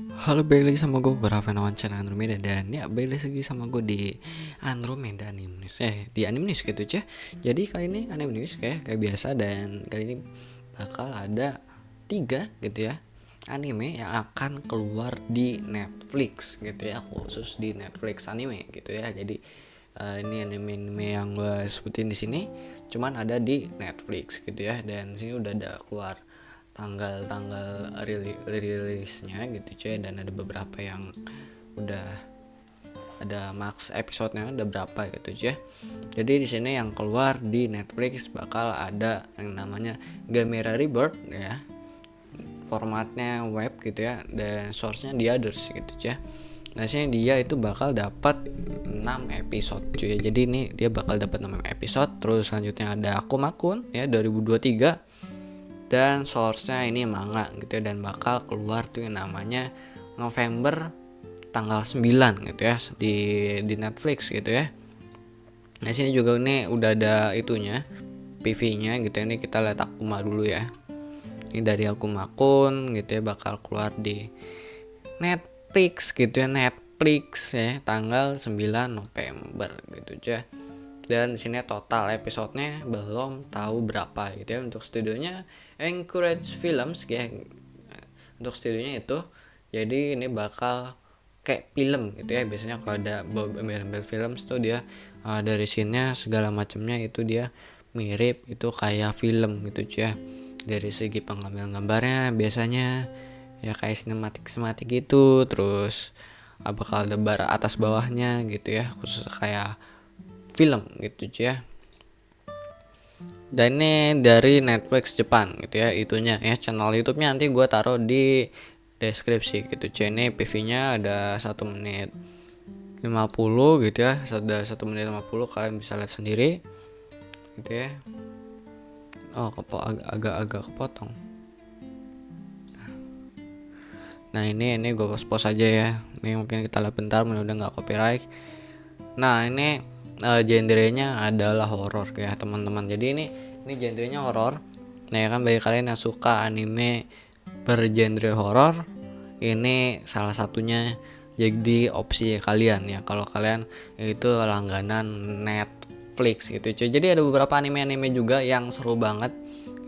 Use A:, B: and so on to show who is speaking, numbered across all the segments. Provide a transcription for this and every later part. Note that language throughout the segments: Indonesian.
A: Halo, balik lagi sama gue Rafael Channel Andromeda. Dan ya balik lagi sama gue di Andromeda Anime News, di Anime News gitu aja. Jadi kali ini Anime News kayak biasa. Dan kali ini bakal ada 3 gitu ya anime yang akan keluar di Netflix gitu ya, khusus di Netflix anime gitu ya. Jadi ini anime-anime yang gue sebutin di sini cuman ada di Netflix gitu ya. Dan sini udah ada keluar tanggal-tanggal rilisnya gitu cuy, dan ada beberapa yang udah ada max episodenya ada berapa gitu cuy. Jadi di sini yang keluar di Netflix bakal ada yang namanya Gamera Rebirth ya, formatnya web gitu ya, dan source-nya The Others gitu cuy. Nah sini dia itu bakal dapat 6 episode cuy. Jadi ini dia bakal dapat 6 episode. Terus selanjutnya ada Akuma Kun ya 2023, dan source-nya ini manga gitu ya, dan bakal keluar tuh yang namanya November tanggal 9 gitu ya di Netflix gitu ya. Nah sini juga ini udah ada itunya, PV-nya gitu ya. Ini kita lihat Akuma dulu ya. Ini dari Akuma Kun gitu ya, bakal keluar di Netflix gitu ya, Netflix ya tanggal 9 November gitu aja. Dan di sini total episodenya belum tahu berapa gitu ya. Untuk studionya Encourage Films ya, untuk studionya itu. Jadi ini bakal kayak film gitu ya. Biasanya kalau ada Bell Films tuh dia dari scene-nya segala macamnya itu dia mirip itu kayak film gitu ya. Dari segi pengambilan gambarnya biasanya ya kayak sinematik gitu. Terus bakal ada bar atas bawahnya gitu ya, khusus kayak film gitu ya. Dan ini dari Netflix Jepang gitu ya, itunya ya, channel YouTube-nya nanti gue taruh di deskripsi gitu cuy. Ini PV-nya ada 1 menit 50 gitu ya, ada 1 menit 50, kalian bisa lihat sendiri gitu ya. Oh agak kepotong. Nah ini gue post aja ya, ini mungkin kita lihat bentar, mudah-mudahan nggak copyright. Nah ini genrenya adalah horor ya teman-teman. Jadi ini genrenya horor. Nah ya kan, bagi kalian yang suka anime bergenre horor, ini salah satunya jadi opsi kalian ya kalau kalian itu langganan Netflix gitu cuy. Jadi ada beberapa anime-anime juga yang seru banget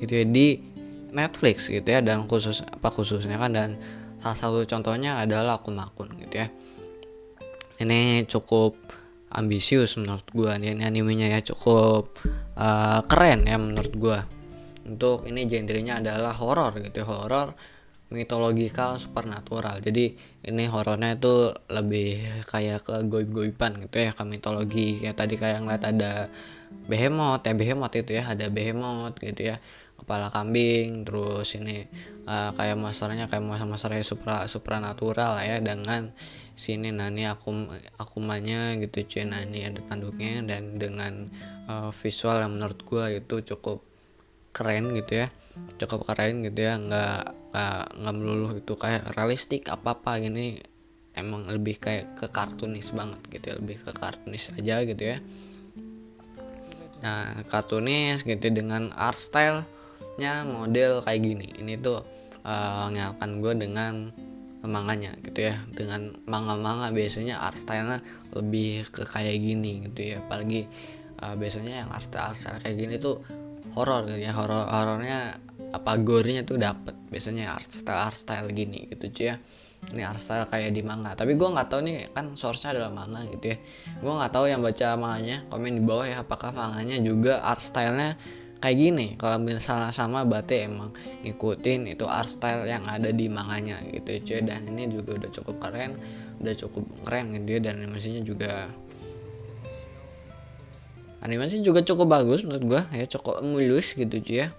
A: gitu ya di Netflix gitu ya, dan khususnya kan, dan salah satu contohnya adalah Akuma Kun gitu ya. Ini cukup ambisius menurut gua nih, ini animenya ya cukup keren ya menurut gua. Untuk ini genrenya adalah horor gitu ya, horor mitologikal supernatural. Jadi ini horornya itu lebih kayak ke goib-goiban gitu ya, ke mitologi. Kayak tadi kayak ngeliat ada behemoth itu ya, ada behemoth gitu ya, kepala kambing. Terus ini kayak monsternya kayak monster-monsternya supranatural lah ya, dengan sini nani akumanya gitu cuy. Nah ini ada tanduknya, dan dengan visual yang menurut gua itu cukup keren gitu ya, cukup keren gitu ya, nggak melulu itu kayak realistik apa gini. Emang lebih kayak ke kartunis banget gitu ya, lebih ke kartunis aja gitu ya. Nah kartunis gitu dengan art style-nya model kayak gini, ini tuh ngalakan gue dengan manganya gitu ya. Dengan manga biasanya art style-nya lebih ke kayak gini gitu ya, apalagi biasanya yang art style kayak gini tuh horor gitu ya, horornya apa gore-nya tuh dapet biasanya art style gini gitu cuy ya. Ini art style kayak di manga, tapi gue nggak tahu nih kan source-nya adalah manga gitu ya. Gue nggak tahu yang baca manganya, komen di bawah ya, apakah manganya juga art style-nya kayak gini. Kalau misalnya sama berarti emang ngikutin itu art style yang ada di manganya gitu cuy. Dan ini juga udah cukup keren gitu ya. Dan animasi juga cukup bagus menurut gua ya, cukup mulus gitu cuy ya.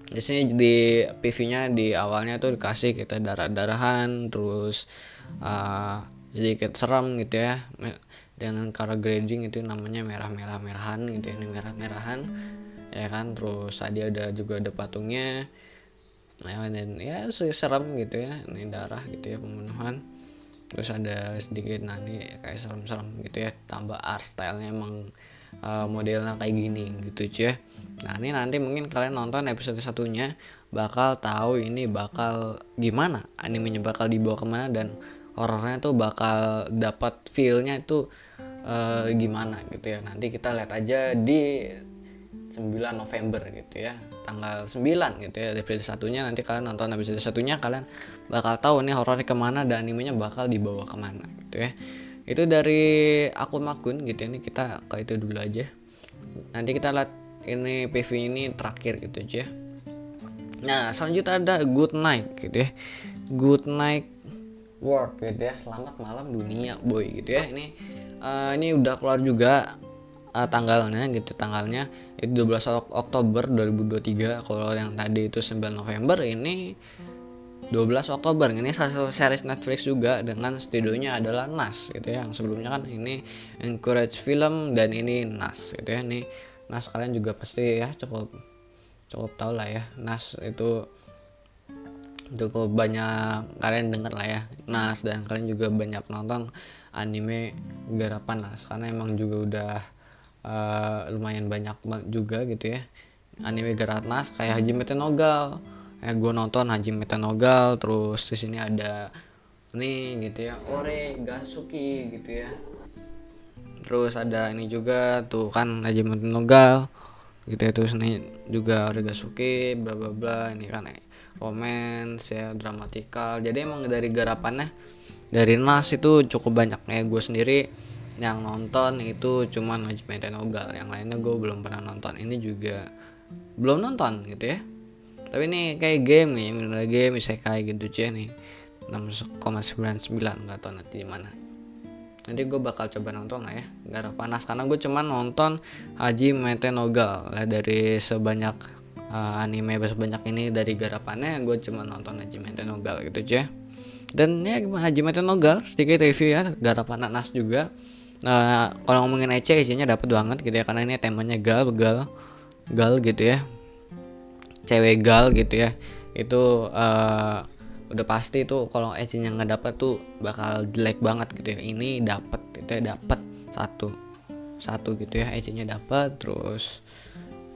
A: Di sini di PV-nya di awalnya tuh dikasih kita darah-darahan, terus sedikit serem gitu ya, dengan color grading itu namanya merah-merahan gitu ya, ini merah-merahan ya kan. Terus tadi juga ada patungnya ya, dan ya serem gitu ya, ini darah gitu ya, pembunuhan. Terus ada sedikit nani kayak serem-serem gitu ya, tambah art style-nya emang modelnya kayak gini gitu cuy. Nah ini nanti mungkin kalian nonton episode satunya bakal tahu ini bakal gimana, animenya bakal dibawa kemana, dan horornya tuh bakal dapat feelnya itu gimana gitu ya. Nanti kita lihat aja di 9 November gitu ya, tanggal 9 gitu ya, episode satunya. Nanti kalian nonton episode satunya, kalian bakal tahu nih horornya kemana dan animenya bakal dibawa kemana gitu ya. Itu dari akun gitu. Ini kita ke itu dulu aja, nanti kita lihat ini PV ini terakhir gitu aja. Nah selanjutnya ada Good Night gitu ya, Good Night World gitu ya, selamat malam dunia boy gitu ya. Ini udah keluar juga tanggalnya gitu, tanggalnya itu 12 Oktober 2023. Kalau yang tadi itu 9 November, ini 12 Oktober. Ini salah satu series Netflix juga, dengan studionya adalah NAS gitu ya. Yang sebelumnya kan ini Encourage Film, dan ini NAS gitu ya. Ini NAS kalian juga pasti ya cukup tahu lah ya, NAS itu cukup banyak kalian denger lah ya NAS, dan kalian juga banyak nonton anime garapan NAS, karena emang juga udah lumayan banyak juga gitu ya anime garapan NAS kayak Hajime Nogal. Gue nonton Hajime Nogal, terus di sini ada nih gitu ya Oregasuki gitu ya, terus ada ini juga tuh kan Hajime Nogal gitu ya, terus ini juga Oregasuki bla bla bla. Ini kan romance ya, dramatikal. Jadi emang dari garapannya dari NAS itu cukup banyak ya. Gue sendiri yang nonton itu cuman Hajime Nogal, yang lainnya gue belum pernah nonton. Ini juga belum nonton gitu ya, tapi ini kayak game nih, bener game isekai gitu cuy nih, 6,99, nggak tahu nanti di mana. Nanti gue bakal coba nonton lah ya Garap Panas, karena gue cuman nonton Hajime Nogal ya. Dari sebanyak anime sebanyak ini, dari garapannya gue cuma nonton Hajime Nogal gitu cuy. Dan ya Hajime Nogal sedikit review ya, garapan NAS juga. Kalau ngomongin ecenya dapat banget gitu ya, karena ini temanya gal gitu ya, cewek gal gitu ya. Itu udah pasti tuh kalau ecenya nggak dapat tuh bakal jelek banget gitu ya. Ini dapat gitu ya, dapat satu gitu ya, ecenya dapat. Terus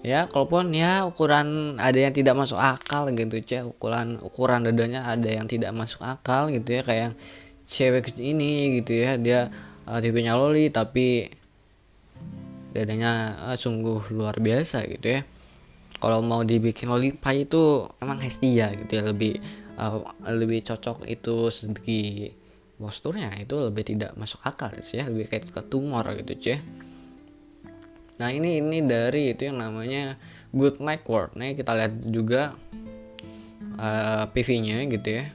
A: ya kalaupun ya ukuran ada yang tidak masuk akal gitu ya, ukuran dadanya ada yang tidak masuk akal gitu ya, kayak cewek ini gitu ya, dia tipenya loli tapi dadanya sungguh luar biasa gitu ya. Kalau mau dibikin lolipai itu emang Hestia gitu ya, lebih cocok. Itu segi posturnya itu lebih tidak masuk akal sih ya, lebih kayak ke tumor gitu cuy. Nah ini dari itu yang namanya Good Night World. Nih kita lihat juga PV-nya gitu ya,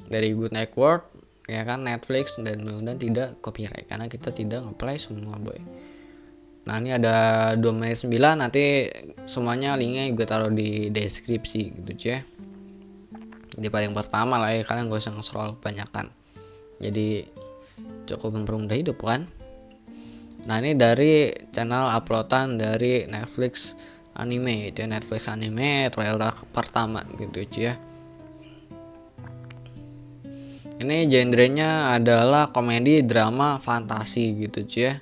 A: dari Good Night World ya kan, Netflix, dan mudah-mudahan tidak copyright karena kita tidak nge-play semua boy. Nah ini ada 2 menit 9, nanti semuanya linknya gue taruh di deskripsi gitu cuy. Di paling pertama lah ya, kalian gak usah nge-scroll kebanyakan, jadi cukup mempermudah hidup kan. Nah ini dari channel uploadan dari Netflix anime itu ya, Netflix anime trailer pertama gitu cuy ya. Ini genrenya adalah komedi, drama, fantasi gitu cuy ya.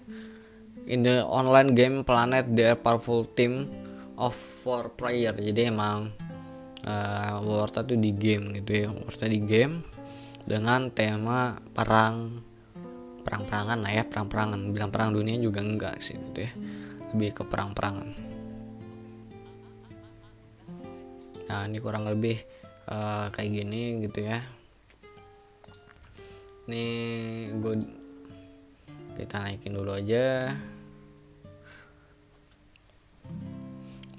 A: In the online game planet the powerful team of 4 player. Jadi emang Warta tuh di game gitu ya, Warta di game dengan tema perang-perangan lah ya, perang-perangan. Bilang perang dunia juga enggak sih gitu ya, lebih ke perang-perangan. Nah ini kurang lebih kayak gini gitu ya. Nih kita naikin dulu aja.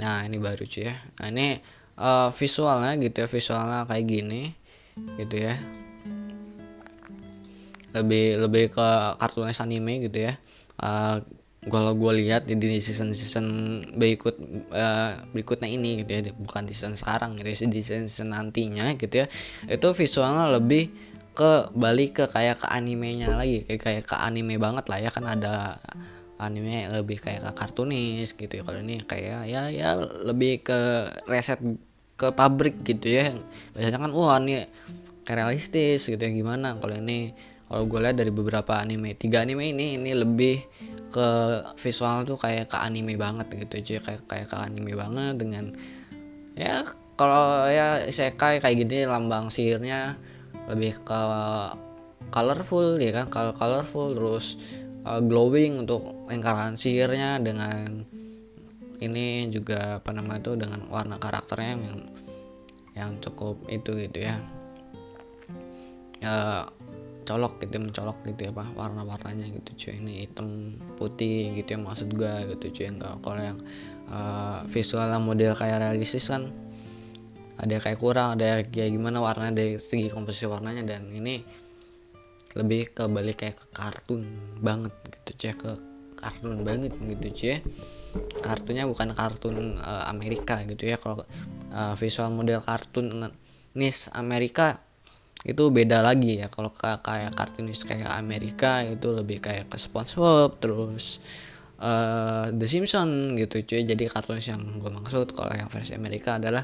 A: Nah ini baru cuy ya. Nah ini visualnya gitu ya, visualnya kayak gini gitu ya, lebih ke kartunis anime gitu ya. Kalau gue lihat di season berikutnya ini gitu ya, bukan di season sekarang gitu ya, di season nantinya gitu ya, itu visualnya lebih ke balik ke kayak ke animenya lagi, kayak ke anime banget lah ya kan. Ada anime lebih kayak ke kartunis gitu ya, kalau ini kayak ya lebih ke reset ke pabrik gitu ya. Biasanya kan ini kayak realistis gitu ya, gimana kalau ini, kalau gue lihat dari beberapa anime, 3 anime ini lebih ke visual tuh kayak ke anime banget gitu cuy, kayak ke anime banget dengan ya kalau ya isekai kayak gini lambang sihirnya lebih ke colorful ya kan, colorful terus glowing untuk lingkaran sihirnya, dengan ini juga apa namanya tuh dengan warna karakternya yang cukup itu gitu ya, colok gitu, mencolok gitu ya apa warna-warnanya gitu cuy, ini hitam putih gitu ya maksud gua gitu cuy. Enggak, kalau yang visualnya model kayak realistis kan ada kayak kurang, ada kayak gimana warnanya dari segi komposisi warnanya, dan ini lebih ke balik kayak ke kartun banget gitu cuy, ke kartun banget gitu cuy. Kartunya bukan kartun Amerika gitu ya. Kalau visual model kartun nis Amerika itu beda lagi ya. Kalau kayak kartunis kayak Amerika itu lebih kayak ke SpongeBob terus The Simpsons gitu cuy. Jadi kartunis yang gue maksud kalau yang versi Amerika adalah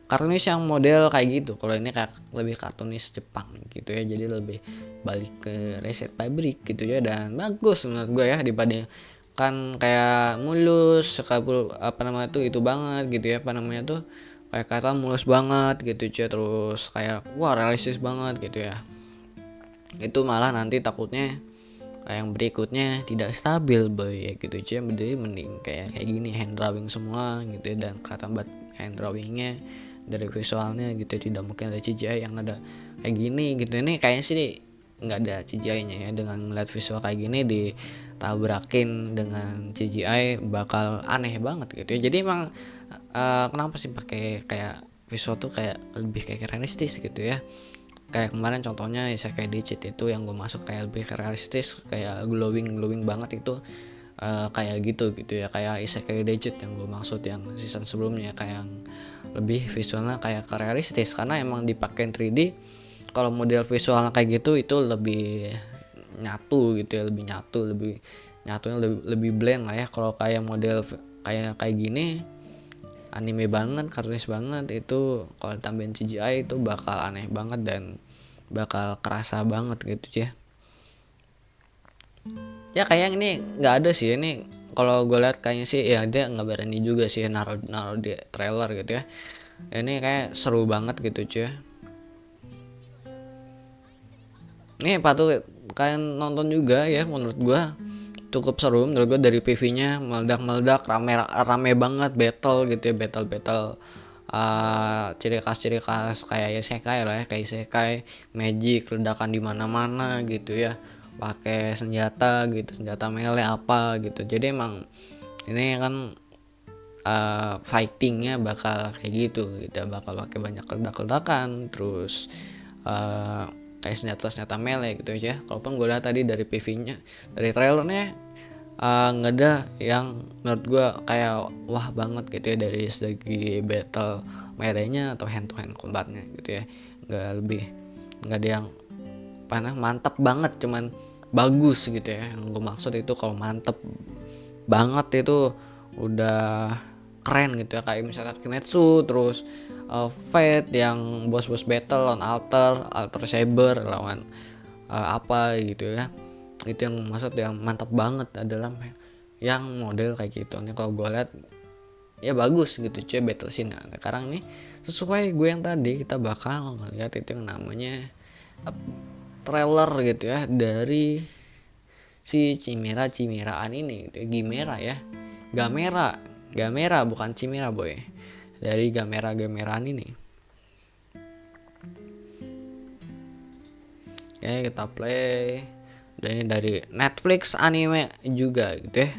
A: kartunis yang model kayak gitu. Kalau ini kayak lebih kartunis Jepang gitu ya, jadi lebih balik ke Reset Pabrik gitu ya, dan bagus menurut gue ya dibanding kan kayak mulus kabul apa namanya tuh itu banget gitu ya, apa namanya tuh kayak kata mulus banget gitu cuy, terus kayak wah realistis banget gitu ya. Itu malah nanti takutnya kayak yang berikutnya tidak stabil boy ya gitu cuy. Jadi mending kayak gini hand drawing semua gitu ya, dan kelihatan banget hand drawingnya dari visualnya gitu, tidak mungkin ada CGI yang ada kayak gini gitu. Ini kayaknya sih nggak ada CGI-nya ya, dengan ngeliat visual kayak gini ditabrakin dengan CGI bakal aneh banget gitu ya. Jadi emang kenapa sih pakai kayak visual tuh kayak lebih kayak realistis gitu ya. Kayak kemarin contohnya Isekai Digit itu yang gue masuk kayak lebih realistis, kayak glowing banget itu kayak gitu ya, kayak Isekai Digit yang gue maksud yang season sebelumnya, kayak yang lebih visualnya kayak realistis karena emang dipakein 3D. Kalau model visualnya kayak gitu itu lebih nyatu gitu ya, lebih nyatunya lebih blend lah ya. Kalau kayak model kayak gini anime banget, kartunis banget, itu kalau tambahin CGI itu bakal aneh banget dan bakal kerasa banget gitu ya. Ya kayak ini nggak ada sih ini, kalau gue lihat kayaknya sih ya dia nggak berani juga sih naruh di trailer gitu ya. Ini kayak seru banget gitu cuy. Ini patut kalian nonton juga ya, menurut gue cukup seru menurut gue. Dari PV-nya meledak rame banget, battle gitu ya, battle ciri khas kayak isekai lah ya, kayak isekai magic, ledakan di mana-mana gitu ya, pakai senjata gitu, senjata melee apa gitu. Jadi emang ini kan fightingnya bakal kayak gitu bakal pakai banyak ledakan terus kayak senjata melee gitu aja. Kalaupun gue lihat tadi dari PV-nya, dari trailernya nggak ada yang menurut gue kayak wah banget gitu ya dari segi battle merenya atau hand to hand combatnya gitu ya. Nggak ada yang mantap banget, cuman bagus gitu ya. Yang gue maksud itu kalau mantep banget itu udah keren gitu ya, kayak misalnya Kimetsu, terus Fate yang bos battle on Alter Saber lawan apa gitu ya. Itu yang maksud yang mantap banget adalah yang model kayak gitu nih. Kalau gue lihat ya bagus gitu cuy battle scene. Nah, sekarang nih sesuai gue yang tadi, kita bakal ngeliat itu yang namanya trailer gitu ya dari si Cimeraan ini gitu. Gimera ya, Gamera bukan Chimera boy, dari Gameraan ini. Oke kita play. Dan ini dari Netflix anime juga gitu ya,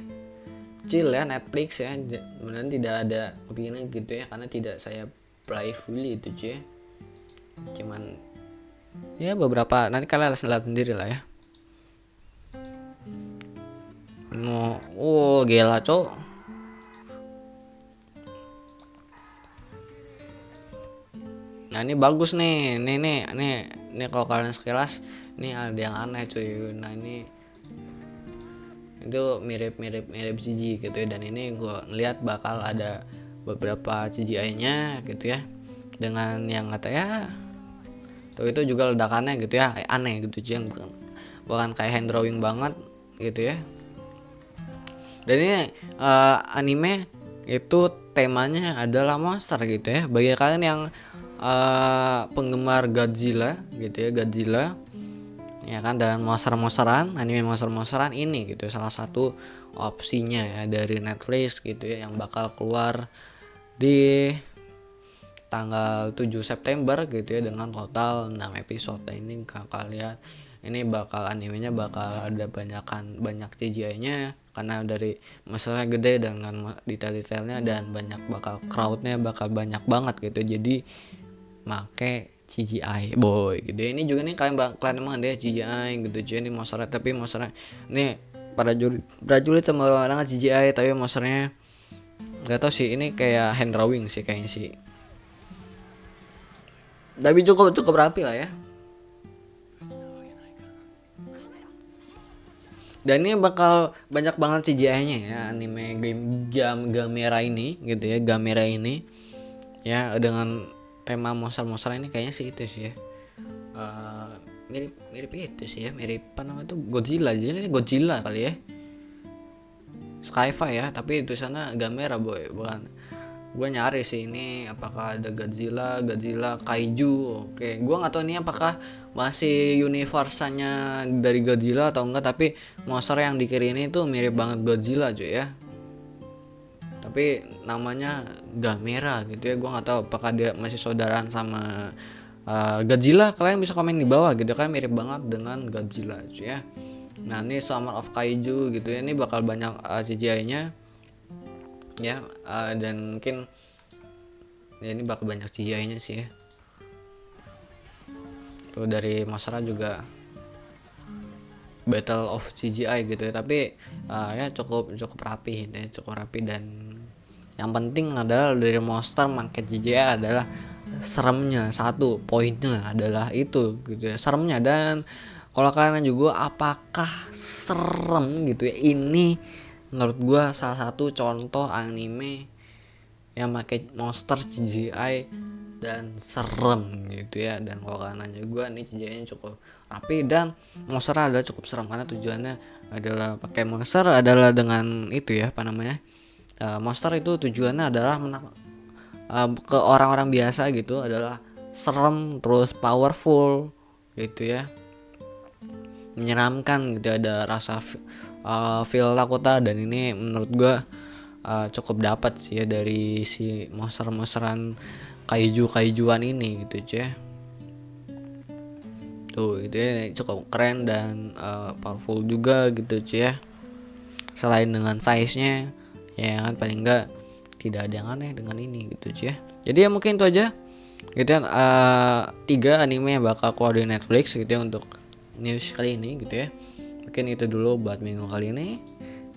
A: chill ya Netflix ya, beneran tidak ada kepinginan gitu ya, karena tidak saya play fully itu cuy, cuman ya beberapa nanti kalian harus lihat sendiri lah ya. Oh gila cok. Nah ini bagus nih, ini kalau kalian sekilas ini ada yang aneh cuy. Nah ini itu mirip CGI gitu ya, dan ini gue ngeliat bakal ada beberapa CGI-nya gitu ya, dengan yang kata ya tuh itu juga ledakannya gitu ya aneh gitu cuy, yang bukan kayak hand drawing banget gitu ya. Dan ini anime itu temanya adalah monster gitu ya. Bagi kalian yang penggemar Godzilla gitu ya, Godzilla ya kan, dan monster-monsteran, anime monster-monsteran ini gitu salah satu opsinya ya dari Netflix gitu ya, yang bakal keluar di tanggal 7 September gitu ya, dengan total 6 episode. Nah, ini kakak lihat ini bakal animenya bakal ada banyak CGI-nya karena dari masalahnya gede dengan detail-detailnya, dan bakal crowdnya bakal banyak banget gitu, jadi make CGI boy gitu. Ini juga nih kalian emang deh CGI gitu cuy, ini monsternya, tapi monsternya ini para prajurit sama orang CGI, tapi monsternya nggak tahu sih, ini kayak hand drawing sih kayaknya sih, tapi cukup rapi lah ya. Dan ini bakal banyak banget CGI-nya ya, anime Gamera ini gitu ya, Gamera ini ya, dengan tema monster-monster ini kayaknya sih itu sih ya. Mirip itu sih ya, mirip apa namanya tuh, Godzilla. Jadi ini Godzilla kali ya, Sci-Fi ya, tapi itu sana Gamera boy, bukan. Gue nyari sih ini apakah ada Godzilla Kaiju. Oke, gue nggak tahu ini apakah masih universe-nya dari Godzilla atau enggak, tapi monster yang di kiri ini tuh mirip banget Godzilla cuy ya, tapi namanya Gamera gitu ya. Gue nggak tahu apakah dia masih saudaraan sama Godzilla. Kalian bisa komen di bawah gitu kan, mirip banget dengan Godzilla cuy ya. Nah ini Summer of Kaiju gitu ya, ini bakal banyak CGI-nya ya, dan mungkin ya ini bakal banyak CGI-nya sih ya. Tuh dari masalah juga Battle of CGI gitu ya, tapi ya cukup rapi gitu ya, cukup rapi. Dan yang penting adalah dari monster make CGI adalah seremnya, satu poinnya adalah itu gitu ya, seremnya. Dan kalau kalian juga apakah serem gitu ya, ini menurut gua salah satu contoh anime yang pakai monster CGI dan serem gitu ya. Dan kalau kalian nanya gue, nih CGI-nya cukup rapi dan monster adalah cukup serem, karena tujuannya adalah pakai monster adalah dengan itu ya, apa namanya, monster itu tujuannya adalah ke orang-orang biasa gitu adalah serem, terus powerful gitu ya, menyeramkan gitu, ada rasa feel takutnya. Dan ini menurut gue cukup dapat sih ya dari si monster-monsteran kaijuan ini gitu cuy. Tuh itu ya, cukup keren dan powerful juga gitu cuy ya. Selain dengan size-nya ya kan, paling enggak tidak ada yang aneh dengan ini gitu cuy ya. Jadi ya mungkin itu aja gitu ya, 3 anime yang bakal keluar di Netflix gitu ya untuk news kali ini gitu ya. Mungkin itu dulu buat minggu kali ini,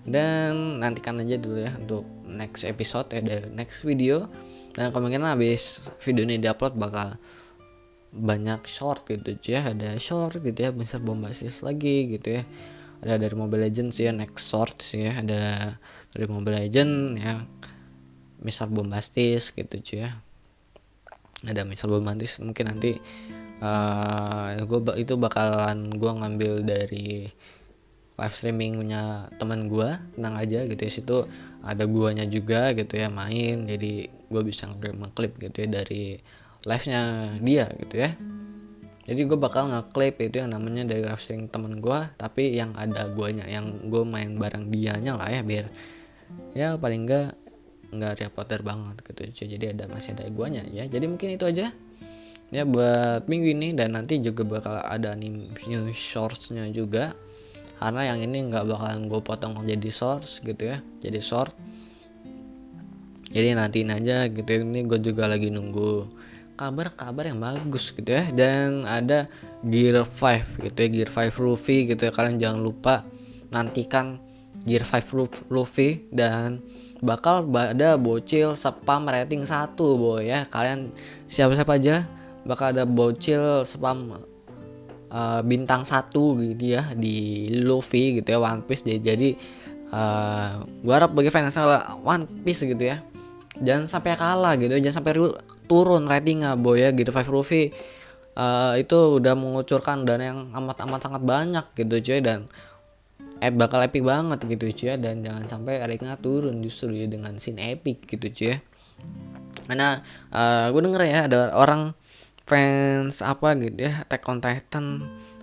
A: dan nantikan aja dulu ya untuk next episode ya, dari next video. Dan kemungkinan habis video ini diupload bakal banyak short gitu ya, ada short gitu ya, besar bombastis lagi gitu ya, ada dari Mobile Legends ya, next short sih ya, ada dari Mobile Legends ya, misal bombastis gitu ya, ada misal bombastis. Mungkin nanti itu bakalan gue ngambil dari live streamingnya teman gue, tenang aja gitu ya, situ ada guanya juga gitu ya main, jadi gue bisa nge-clip gitu ya dari live nya dia gitu ya. Jadi gue bakal nge-clip itu yang namanya dari live streaming teman gue, tapi yang ada guanya, yang gue main bareng dianya lah ya, biar ya paling nggak reporter banget gitu. Jadi masih ada guanya ya. Jadi mungkin itu aja ya buat minggu ini, dan nanti juga bakal ada anime shorts-nya juga, karena yang ini nggak bakalan gue potong jadi shorts gitu ya, jadi short. Jadi nantiin aja gitu ya. Ini gue juga lagi nunggu kabar yang bagus gitu ya. Dan ada Gear 5 gitu ya, Gear 5 Luffy gitu ya. Kalian jangan lupa nantikan Gear 5 Luffy, dan bakal ada bocil spam rating 1 boy ya. Kalian siapa-siapa aja bakal ada bocil spam bintang 1 gitu ya di Luffy gitu ya, One Piece. Jadi gue harap bagi fans One Piece gitu ya, jangan sampai kalah gitu, jangan sampai turun ratingnya boy ya. Gitu 5 Luffy itu udah mengucurkan dana yang amat sangat banyak gitu cuy, dan bakal epic banget gitu cuy ya, dan jangan sampai ratingnya turun justru ya dengan scene epic gitu cuy ya. Karena gue denger ya ada orang fans apa gitu ya, Attack on Titan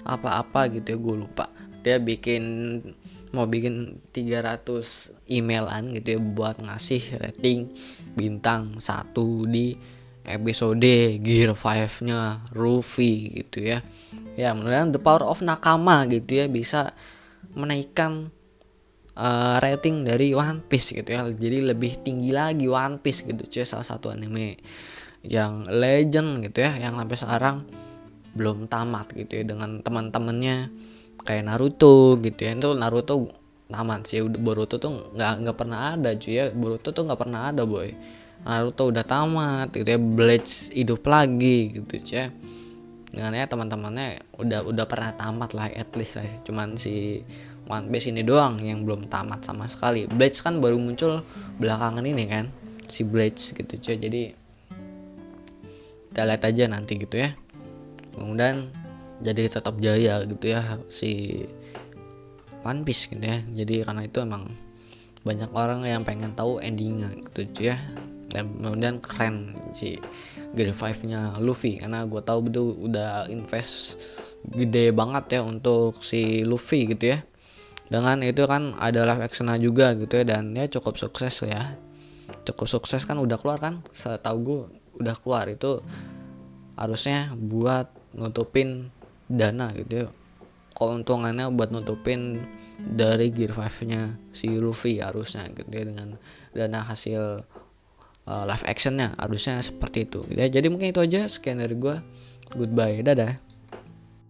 A: apa-apa gitu ya, gue lupa. Dia mau bikin 300 emailan gitu ya buat ngasih rating bintang 1 di episode Gear 5 nya Luffy gitu ya. Ya mudah-mudahan The Power of Nakama gitu ya bisa menaikkan rating dari One Piece gitu ya, jadi lebih tinggi lagi One Piece gitu cuy, salah satu anime yang legend gitu ya, yang sampai sekarang belum tamat gitu ya, dengan teman-temannya kayak Naruto gitu ya. Itu Naruto tamat sih, Boruto tuh nggak pernah ada cuy ya, Boruto tuh nggak pernah ada boy. Naruto udah tamat gitu ya, Bleach hidup lagi gitu cuy ya, dengan ya teman-temannya udah pernah tamat lah at least lah. Cuman si One Piece ini doang yang belum tamat sama sekali. Bleach kan baru muncul belakangan ini kan, si Bleach gitu cuy. Jadi kita lihat aja nanti gitu ya, kemudian jadi tetap jaya gitu ya si One Piece gitu ya. Jadi karena itu emang banyak orang yang pengen tahu endingnya gitu cuy ya, dan kemudian keren si Grade 5 nya Luffy, karena gue tahu betul udah invest gede banget ya untuk si Luffy gitu ya. Dengan itu kan ada live action juga gitu ya, dan ya cukup sukses ya, cukup sukses kan, udah keluar kan, setahu gue udah keluar. Itu harusnya buat nutupin dana gitu ya, keuntungannya buat nutupin dari Gear 5 nya si Luffy harusnya gitu ya, dengan dana hasil live actionnya harusnya seperti itu gitu ya. Jadi mungkin itu aja, sekian dari gue, goodbye, dadah.